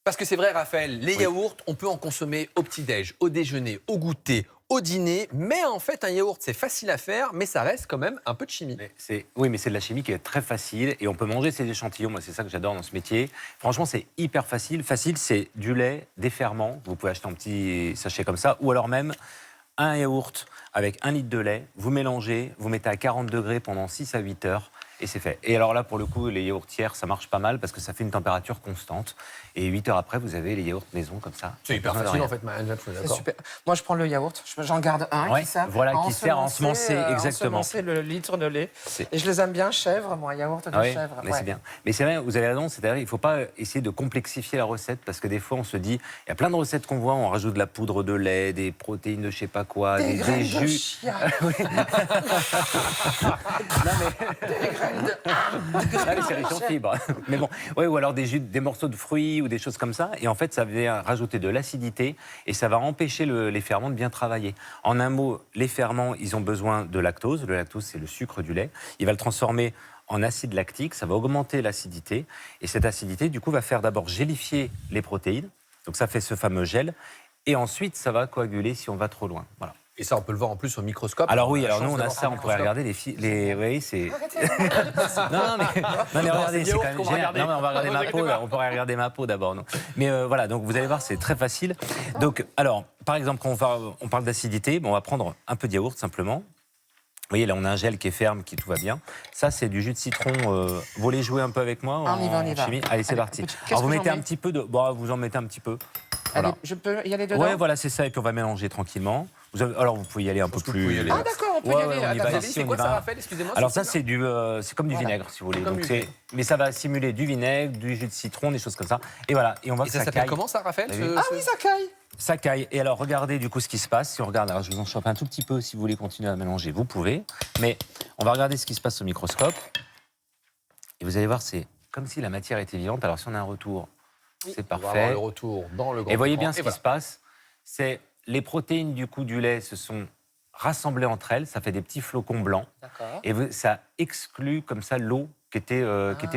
Parce que c'est vrai, Raphaël, les yaourts, on peut en consommer au petit-déj, au déjeuner, au goûter, au dîner. Mais en fait, un yaourt, c'est facile à faire, mais ça reste quand même un peu de chimie. Oui, mais c'est de la chimie qui est très facile et on peut manger ces échantillons. Moi, c'est ça que j'adore dans ce métier. Franchement, c'est hyper facile. Facile, c'est du lait, des ferments. Vous pouvez acheter un petit sachet comme ça, ou alors même un yaourt avec 1 litre de lait. Vous mélangez, vous mettez à 40 degrés pendant 6 à 8 heures. Et c'est fait. Et alors là, pour le coup, les yaourtières, ça marche pas mal parce que ça fait une température constante. Et 8 heures après, vous avez les yaourts maison comme ça. C'est hyper facile en fait, Marie-Ange, je suis C'est d'accord. super. Moi, je prends le yaourt, j'en garde un Ouais, qui sert voilà, qui sert à ensemencer, exactement. ensemencer le litre de lait. Et je les aime bien chèvre, moi, yaourt de Ah oui, chèvre. mais c'est bien. Mais c'est vrai, vous avez raison, c'est-à-dire il ne faut pas essayer de complexifier la recette parce que des fois on se dit, il y a plein de recettes qu'on voit, on rajoute de la poudre de lait, des protéines de je sais pas quoi, Des graines de jus. chia. Ah oui, c'est riche en fibres. Mais bon, ouais, ou alors des jus, des morceaux de fruits ou des choses comme ça. Et en fait, ça vient rajouter de l'acidité et ça va empêcher les ferments de bien travailler. En un mot, les ferments, ils ont besoin de lactose. Le lactose, c'est le sucre du lait. Il va le transformer en acide lactique. Ça va augmenter l'acidité. Et cette acidité, du coup, va faire d'abord gélifier les protéines. Donc ça fait ce fameux gel. Et ensuite, ça va coaguler si on va trop loin. Voilà. Et ça, on peut le voir en plus au microscope. Alors oui, la alors chance nous on a d'avoir ça, un on pourrait microscope. regarder oui, c'est. non mais regardez, c'est quand même génial. Non mais on va regarder ma peau. Là. On pourrait regarder ma peau d'abord. Non. Mais voilà, donc vous allez voir, c'est très facile. Donc alors, par exemple, quand on parle d'acidité, on va prendre un peu de yaourt simplement. Vous voyez, là, on a un gel qui est ferme, qui tout va bien. Ça, c'est du jus de citron. Vous voulez jouer un peu avec moi On y va, on y va. chimie. Allez, c'est parti. Alors vous mettez un petit peu de. Bon, vous en mettez un petit peu. Voilà. Allez, je peux y aller dedans? Ouais, voilà, c'est ça. Et puis on va mélanger tranquillement. Alors vous pouvez y aller un peu plus. Ah d'accord, on peut y Ouais, aller. on y Ah, va d'accord. ici, C'est on quoi y ça, va. Raphaël? Excusez-moi. Alors ça, c'est comme du vinaigre, si vous voulez. Comme Donc du vinaigre. mais ça va simuler du vinaigre, du jus de citron, des choses comme ça. Et voilà, et on voit Et que ça ça s'appelle caille. comment ça, Raphaël Ah oui, ça caille. Ça caille. Et alors, regardez du coup ce qui se passe. Si on regarde, alors je vous en chope un tout petit peu. Si vous voulez continuer à mélanger, vous pouvez. Mais on va regarder ce qui se passe au microscope. Et vous allez voir, c'est comme si la matière était vivante. Alors si on a un retour, c'est On va avoir parfait. le retour dans le grand Et voyez écran. bien ce Et qui voilà. se passe. C'est les protéines du coup du lait se sont rassemblées entre elles. Ça fait des petits flocons blancs. D'accord. Et ça exclut comme ça l'eau qui était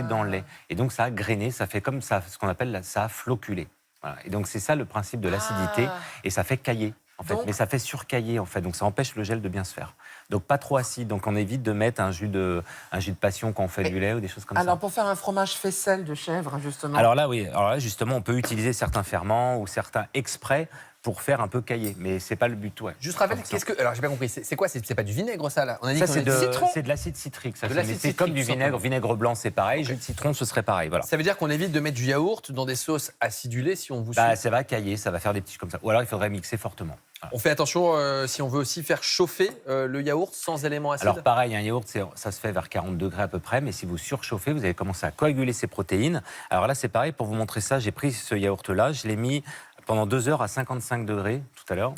dans le lait. Et donc ça a grainé, ça fait comme ça, ce qu'on appelle, ça a floculé. Voilà. Et donc c'est ça le principe de l'acidité. Et ça fait cailler, en fait. Donc- Mais ça fait surcailler, en fait. Donc ça empêche le gel de bien se faire. Donc pas trop acide. Donc on évite de mettre un jus de passion quand on fait du lait ou des choses comme Alors ça. pour faire un fromage faisselle de chèvre, justement. Alors là, oui. Alors là, justement, on peut utiliser certains ferments ou certains exprès pour faire un peu cailler. Mais c'est pas le but, ouais. Juste Raphaël, Comme ça. qu'est-ce que. Alors, j'ai pas compris. C'est quoi? C'est pas du vinaigre, ça, là? On a dit Ça, qu'on c'est avait- citron. c'est de l'acide citrique. Ça, De c'est- l'acide mais c'est comme citrique, du tout vinaigre. simplement. Vinaigre blanc, c'est pareil. Jus de citron, ce serait pareil. Voilà. Ça veut dire qu'on évite de mettre du yaourt dans des sauces acidulées si on vous suit. Bah, ça va cailler, ça va faire des petits comme ça. Ou alors, il faudrait mixer fortement. Voilà. On fait attention si on veut aussi faire chauffer le yaourt sans éléments acides. Alors, pareil, un yaourt, ça se fait vers 40 degrés à peu près. Mais si vous surchauffez, vous allez commencer à coaguler ces protéines. Alors là, c'est pareil. Pour vous montrer ça, j'ai pris ce yaourt-là. Je l'ai mis pendant 2 heures à 55 degrés tout à l'heure.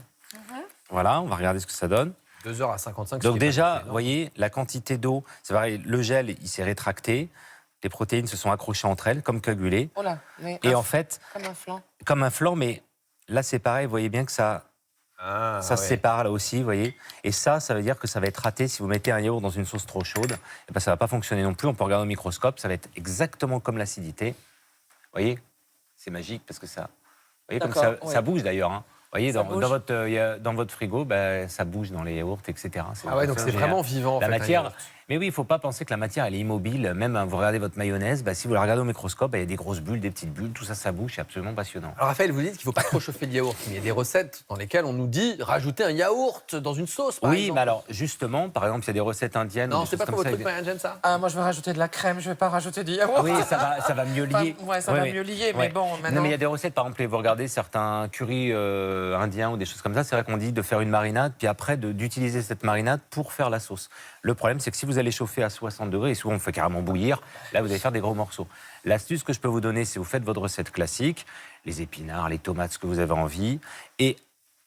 Voilà, on va regarder ce que ça donne. 2 heures à 55. ce Donc qui est pas déjà, énorme. vous voyez, la quantité d'eau, c'est pareil, le gel, il s'est rétracté, les protéines se sont accrochées entre elles, comme coagulées. Oh là, mais Et en fait, comme un flan. comme un flan, mais là, c'est pareil, vous voyez bien que ça se ouais. sépare là aussi, vous voyez. Et ça veut dire que ça va être raté. Si vous mettez un yaourt dans une sauce trop chaude, eh ben, ça ne va pas fonctionner non plus. On peut regarder au microscope, ça va être exactement comme l'acidité. Vous voyez, c'est magique parce que ça... Vous voyez, comme ça, D'accord, ça oui. bouge d'ailleurs, hein. Vous voyez, Ça dans bouge. votre frigo, bah, ça bouge dans les yaourts, etc. Ah ouais, donc c'est génial. vraiment vivant. en La fait, un matière, yaourt. mais oui, il ne faut pas penser que la matière, elle est immobile. Même vous regardez votre mayonnaise, bah, si vous la regardez au microscope, bah, il y a des grosses bulles, des petites bulles, tout ça, ça bouge, c'est absolument passionnant. Alors Raphaël, vous dites qu'il ne faut pas trop chauffer le yaourt, mais il y a des recettes dans lesquelles on nous dit rajouter un yaourt dans une sauce, par Oui, exemple. mais alors, justement, par exemple, il y a des recettes indiennes. ou Non, des c'est choses pas trop comme votre ça. truc, Marie-Anne, ça. Ah, moi, je vais rajouter de la crème, je vais pas rajouter du yaourt. Ah oui, ça va mieux lier. Ouais, ça va mieux lier, mais bon, maintenant... Non, mais il y a des recettes, par exemple, vous regardez certains currys indiens ou des choses comme ça, c'est vrai qu'on dit de faire une marinade, puis après d'utiliser cette marinade pour faire la sauce. Le problème, c'est que si vous allez chauffer à 60 degrés, et souvent on fait carrément bouillir, là vous allez faire des gros morceaux. L'astuce que je peux vous donner, c'est vous faites votre recette classique, les épinards, les tomates, ce que vous avez envie, et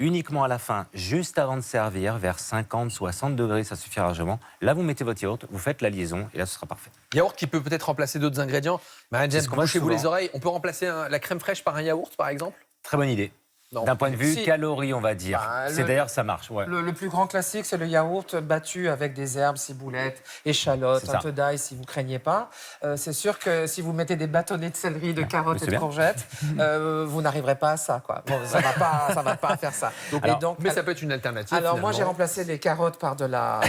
uniquement à la fin, juste avant de servir, vers 50-60 degrés, ça suffit largement. Là, vous mettez votre yaourt, vous faites la liaison, et là, ce sera parfait. Yaourt qui peut peut-être remplacer d'autres ingrédients. Marie-Anne, C'est ce qu'on voit bouchez-vous souvent. les oreilles. On peut remplacer la crème fraîche par un yaourt, par exemple? Très bonne idée. Non. D'un point de vue Si. calories, on va dire. Bah, C'est d'ailleurs, ça marche. Ouais. Le plus grand classique, c'est le yaourt battu avec des herbes, ciboulettes, échalotes, C'est un ça. peu d'ail si vous ne craignez pas. C'est sûr que si vous mettez des bâtonnets de céleri, de carottes c'est et de bien. courgettes, vous n'arriverez pas à ça. Quoi. Bon, ça va pas faire ça. Mais ça peut être une alternative. Alors moi, j'ai finalement. remplacé les carottes par de la,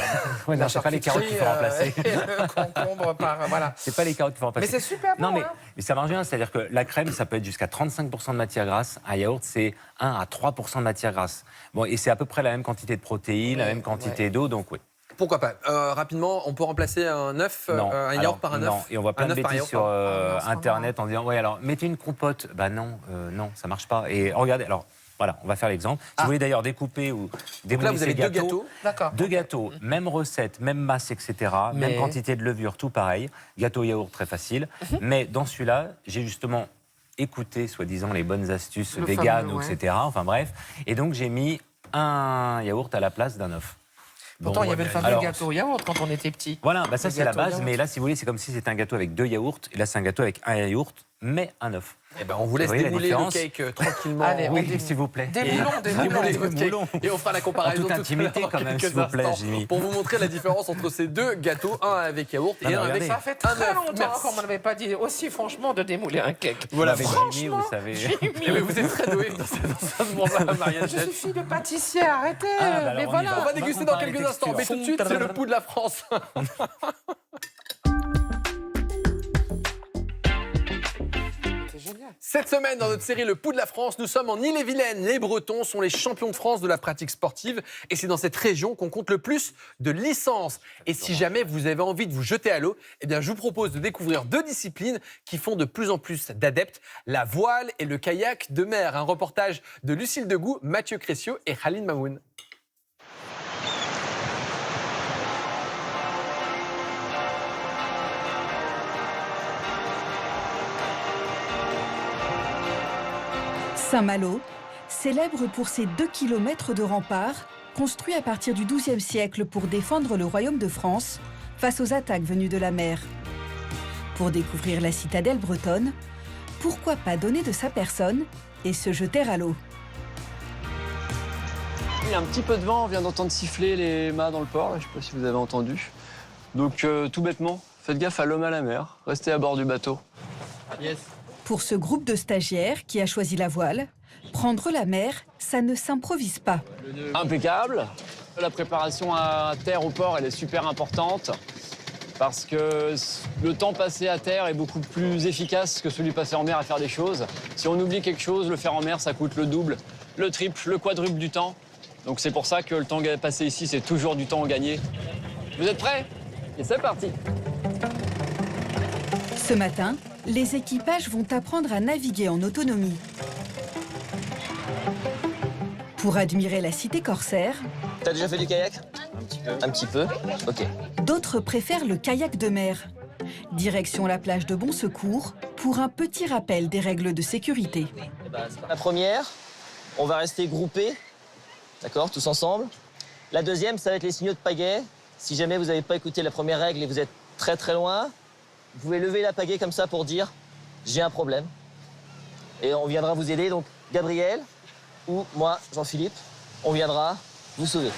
Ouais, de non, la c'est pas les carottes qu'il faut charcuterie, remplacer. et le concombre par... voilà. C'est pas les carottes qu'il faut remplacer. Mais c'est super bon. Non, mais, hein. mais ça marche bien. C'est-à-dire que la crème, ça peut être jusqu'à 35% de matière grasse. Un yaourt, c'est 1 à 3% de matière grasse. Bon, et c'est à peu près la même quantité de protéines, la même quantité d'eau, donc oui. Pourquoi pas Rapidement, on peut remplacer un œuf, Non. un Alors, yaourt par un œuf. Non, et on voit plein Un de œuf par bêtises yaourt, sur non, c'est Internet en disant ouais, alors mettez une compote. Bah non, non, ça marche pas. Et regardez, alors voilà, on va faire l'exemple. Si vous voulez d'ailleurs découper ou Donc là, vous avez démouler deux gâteaux. D'accord. Deux gâteaux, même recette, même masse, etc. Mais- Même quantité de levure, tout pareil. Gâteau yaourt, très facile. Mais dans celui-là, j'ai justement écouté, soi-disant, les bonnes astuces Le véganes, fameux, ouais. etc. Enfin bref. Et donc, j'ai mis un yaourt à la place d'un œuf. Pourtant, Bon, il y avait le fameux alors, gâteau yaourt quand on était petit. Voilà, bah ça Le c'est la gâteau base, yaourt. mais là si vous voulez c'est comme si c'était un gâteau avec 2 yaourts, et là c'est un gâteau avec un yaourt, mais un œuf. Eh ben, on vous laisse Vous voyez la démouler le différence cake tranquillement. Allez, Oui, démoule. s'il vous plaît. Démoulons, Démoulez démoulons. votre cake. Et on fera la comparaison En toute tout à intimité, l'heure, quand même, quelques s'il vous plaît, instants, Jimmy. pour vous montrer la différence entre ces deux gâteaux, un avec yaourt et Non, un mais avec regardez. Ça fait un très œuf. longtemps Merci. qu'on ne m'avait pas dit aussi franchement de démouler un cake. Voilà, Avec franchement, Jimmy, vous savez. Eh ben, vous êtes très doué dans ce moment-là, Marianne Je Jett. suis fille de pâtissier, arrêtez. Ah, bah alors, mais on y voilà. va. On va déguster dans quelques instants, mais tout de suite, c'est le pouls de la France. C'est génial. Cette semaine, dans notre série Le Pouls de la France, nous sommes en Ille-et-Vilaine. Les Bretons sont les champions de France de la pratique sportive et c'est dans cette région qu'on compte le plus de licences. Et si jamais vous avez envie de vous jeter à l'eau, eh bien, je vous propose de découvrir deux disciplines qui font de plus en plus d'adeptes, la voile et le kayak de mer. Un reportage de Lucille Degout, Mathieu Cressiot et Khalid Mamoun. Saint-Malo, célèbre pour ses 2 kilomètres de remparts, construits à partir du XIIe siècle pour défendre le royaume de France face aux attaques venues de la mer. Pour découvrir la citadelle bretonne, pourquoi pas donner de sa personne et se jeter à l'eau? Il y a un petit peu de vent, on vient d'entendre siffler les mâts dans le port, là, je ne sais pas si vous avez entendu. Donc tout bêtement, faites gaffe à l'homme à la mer, restez à bord du bateau. Yes. Pour ce groupe de stagiaires qui a choisi la voile, prendre la mer, ça ne s'improvise pas. Impeccable. La préparation à terre au port, elle est super importante parce que le temps passé à terre est beaucoup plus efficace que celui passé en mer à faire des choses. Si on oublie quelque chose, le faire en mer, ça coûte le double, le triple, le quadruple du temps. Donc c'est pour ça que le temps passé ici, c'est toujours du temps gagné. Vous êtes prêts? Et c'est parti. Ce matin, les équipages vont apprendre à naviguer en autonomie. Pour admirer la cité corsaire, T'as déjà fait du kayak? Un petit peu. Ok. d'autres préfèrent le kayak de mer. Direction la plage de Bon Secours pour un petit rappel des règles de sécurité. La première, on va rester groupés, d'accord, tous ensemble. La deuxième, ça va être les signaux de pagaie. Si jamais vous n'avez pas écouté la première règle et vous êtes très très loin, vous pouvez lever la pagaie comme ça pour dire « j'ai un problème ». Et on viendra vous aider, donc Gabriel ou moi, Jean-Philippe, on viendra vous sauver.